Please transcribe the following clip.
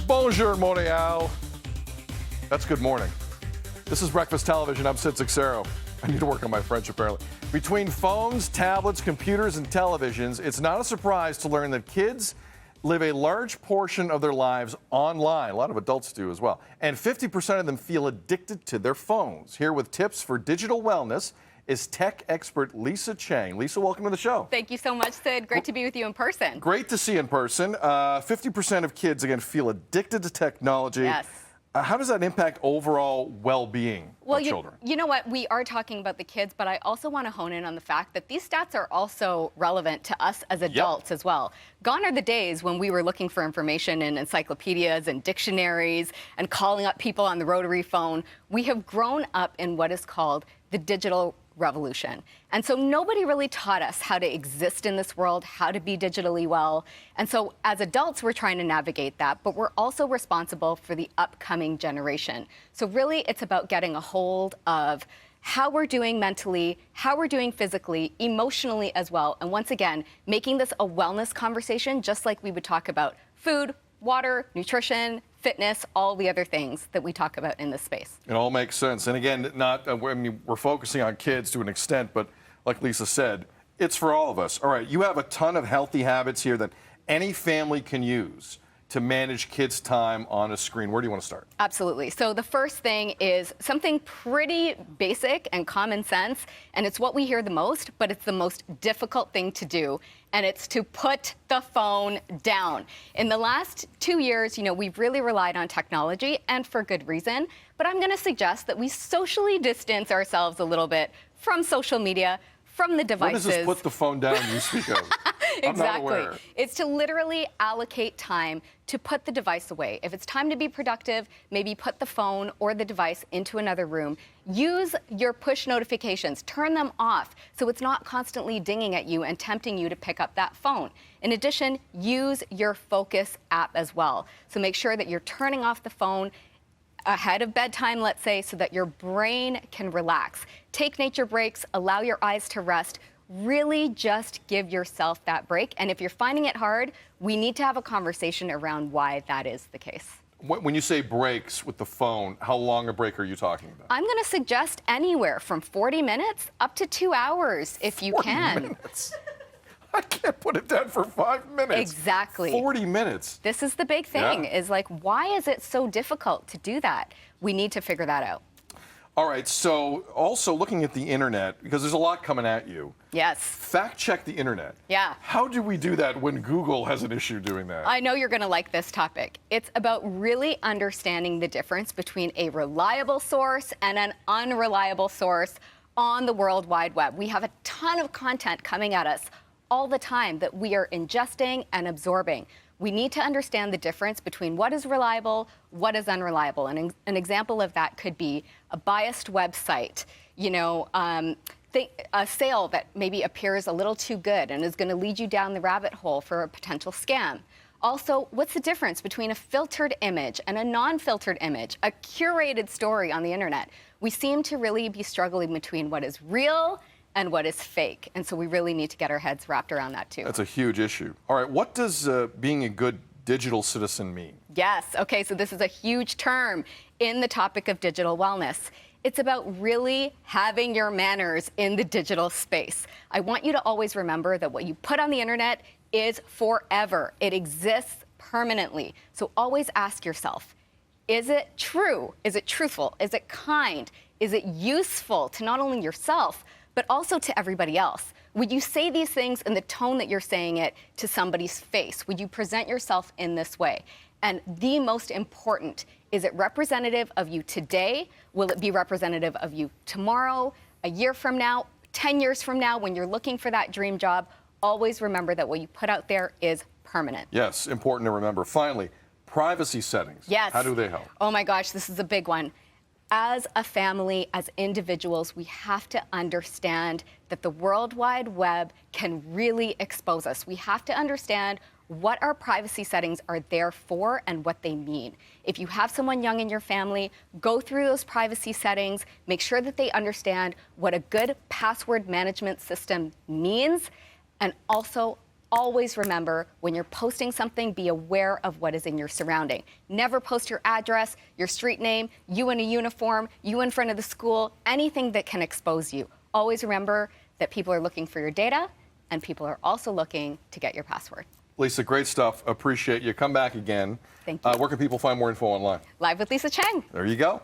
Bonjour, Montreal. That's good morning. This is Breakfast Television. I'm Sid Sixero. I need to work on my French, apparently. Between phones, tablets, computers, and televisions, it's not a surprise to learn that kids live a large portion of their lives online. A lot of adults do as well. And 50% of them feel addicted to their phones. Here with tips for digital wellness is tech expert Lisa Chang. Lisa, welcome to the show. Thank you so much, Sid. Great to be with you in person. Great to see you in person. 50% of kids, again, feel addicted to technology. Yes. How does that impact overall well-being of children? You know what? We are talking about the kids, but I also want to hone in on the fact that these stats are also relevant to us as adults as well. Gone are the days when we were looking for information in encyclopedias and dictionaries and calling up people on the rotary phone. We have grown up in what is called the digital revolution. And so nobody really taught us how to exist in this world, how to be digitally well. And so as adults, we're trying to navigate that, but we're also responsible for the upcoming generation. So really, it's about getting a hold of how we're doing mentally, how we're doing physically, emotionally as well. And once again, making this a wellness conversation, just like we would talk about food, water, nutrition, fitness, all the other things that we talk about in this space. It all makes sense. And again, we're focusing on kids to an extent, but like Lisa said, it's for all of us. All right, you have a ton of healthy habits here that any family can use to manage kids' time on a screen. Where do you want to start? Absolutely. So the first thing is something pretty basic and common sense, and it's what we hear the most, but it's the most difficult thing to do, and it's to put the phone down. In the last 2 years, we've really relied on technology, and for good reason, but I'm going to suggest that we socially distance ourselves a little bit from social media, from the devices. What does this put the phone down you speak of? Exactly. I'm not aware. It's to literally allocate time to put the device away. If it's time to be productive, maybe put the phone or the device into another room. Use your push notifications. Turn them off so it's not constantly dinging at you and tempting you to pick up that phone. In addition, use your Focus app as well. So make sure that you're turning off the phone ahead of bedtime, let's say, so that your brain can relax. Take nature breaks, allow your eyes to rest. Really just give yourself that break. And if you're finding it hard, we need to have a conversation around why that is the case. When you say breaks with the phone, how long a break are you talking about? I'm going to suggest anywhere from 40 minutes up to 2 hours if you 40 can. Minutes? I can't put it down for 5 minutes. Exactly. 40 minutes. This is the big thing, is like, why is it so difficult to do that? We need to figure that out. All right, so also looking at the internet, because there's a lot coming at you. Yes. Fact check the internet. Yeah. How do we do that when Google has an issue doing that? I know you're going to like this topic. It's about really understanding the difference between a reliable source and an unreliable source on the World Wide Web. We have a ton of content coming at us all the time that we are ingesting and absorbing. We need to understand the difference between what is reliable, what is unreliable. And an example of that could be a biased website, a sale that maybe appears a little too good and is going to lead you down the rabbit hole for a potential scam. Also, what's the difference between a filtered image and a non-filtered image, a curated story on the internet? We seem to really be struggling between what is real and what is fake. And so we really need to get our heads wrapped around that too. That's a huge issue. All right, what does being a good digital citizen mean? Yes, okay, so this is a huge term in the topic of digital wellness. It's about really having your manners in the digital space. I want you to always remember that what you put on the internet is forever. It exists permanently. So always ask yourself, is it true? Is it truthful? Is it kind? Is it useful to not only yourself, but also to everybody else? Would you say these things in the tone that you're saying it to somebody's face? Would you present yourself in this way? And the most important, is it representative of you today? Will it be representative of you tomorrow, a year from now, 10 years from now, when you're looking for that dream job? Always remember that what you put out there is permanent. Yes, important to remember. Finally, privacy settings. Yes. How do they help? Oh my gosh, this is a big one. As a family, as individuals, we have to understand that the World Wide Web can really expose us. We have to understand what our privacy settings are there for and what they mean. If you have someone young in your family, go through those privacy settings, make sure that they understand what a good password management system means, and also always remember, when you're posting something, be aware of what is in your surrounding. Never post your address, your street name, you in a uniform, you in front of the school, anything that can expose you. Always remember that people are looking for your data, and people are also looking to get your password. Lisa, great stuff. Appreciate you. Come back again. Thank you. Where can people find more info online? Live with Lisa Chang. There you go.